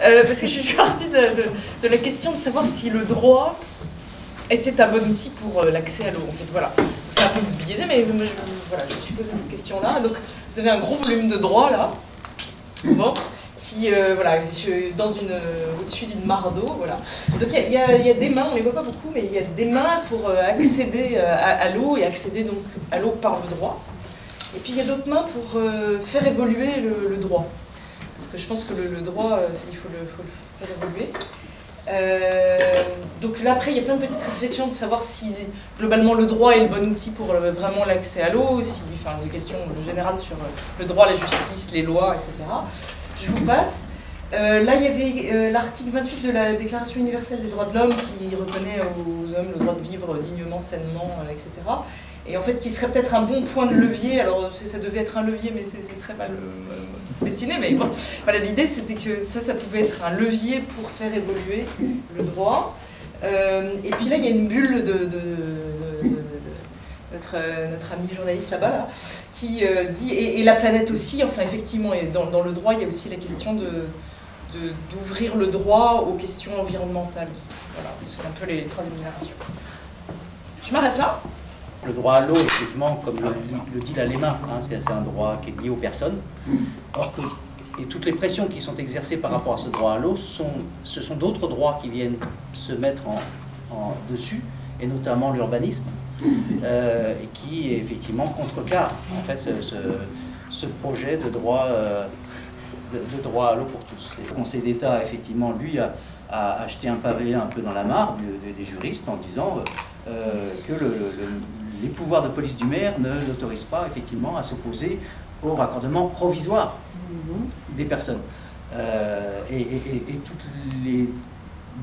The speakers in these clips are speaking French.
parce que je suis partie de la question de savoir si le droit était un bon outil pour l'accès à l'eau. En fait, voilà. C'est un peu biaisé, mais voilà, je me suis posé cette question-là. Donc, vous avez un gros volume de droit là, bon, qui, voilà, au-dessus d'une mare d'eau, voilà. Donc, il y a des mains, on ne les voit pas beaucoup, mais il y a des mains pour accéder à l'eau et accéder donc à l'eau par le droit. Et puis, il y a d'autres mains pour faire évoluer le droit. Parce que je pense que le droit, il faut le faire évoluer. Donc là, après, il y a plein de petites réflexions de savoir si globalement le droit est le bon outil pour vraiment l'accès à l'eau, enfin des questions générales sur le droit, la justice, les lois, etc. Je vous passe. Là, il y avait l'article 28 de la Déclaration universelle des droits de l'homme qui reconnaît aux hommes le droit de vivre dignement, sainement, etc. Et en fait, qui serait peut-être un bon point de levier. Alors, ça devait être un levier, mais c'est très mal dessiné. Mais bon, voilà, l'idée, c'était que ça pouvait être un levier pour faire évoluer le droit. Et puis là, il y a une bulle de notre ami journaliste là-bas, qui dit, et la planète aussi, enfin, effectivement, et dans le droit, il y a aussi la question d'ouvrir le droit aux questions environnementales. Voilà, c'est un peu les troisième générations. Je m'arrête là. Le droit à l'eau, effectivement, comme le dit la LEMA, hein, c'est un droit qui est lié aux personnes. Or et toutes les pressions qui sont exercées par rapport à ce droit à l'eau, ce sont d'autres droits qui viennent se mettre dessus, et notamment l'urbanisme, et qui effectivement contrecarre en fait ce projet de droit à l'eau pour tous. Et le Conseil d'État, effectivement, lui, a acheté un pavé un peu dans la mare des juristes en disant que les pouvoirs de police du maire ne l'autorisent pas effectivement à s'opposer au raccordement provisoire des personnes. Et toutes les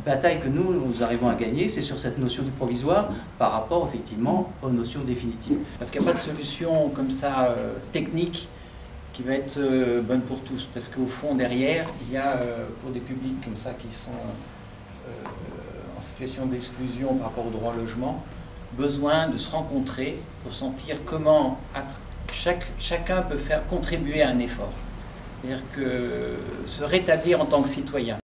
batailles que nous arrivons à gagner, c'est sur cette notion du provisoire par rapport effectivement aux notions définitives. Parce qu'il n'y a pas de solution comme ça technique qui va être bonne pour tous, parce qu'au fond derrière il y a pour des publics comme ça qui sont en situation d'exclusion par rapport au droit au logement, besoin de se rencontrer pour sentir comment chacun peut contribuer à un effort. C'est-à-dire que se rétablir en tant que citoyen.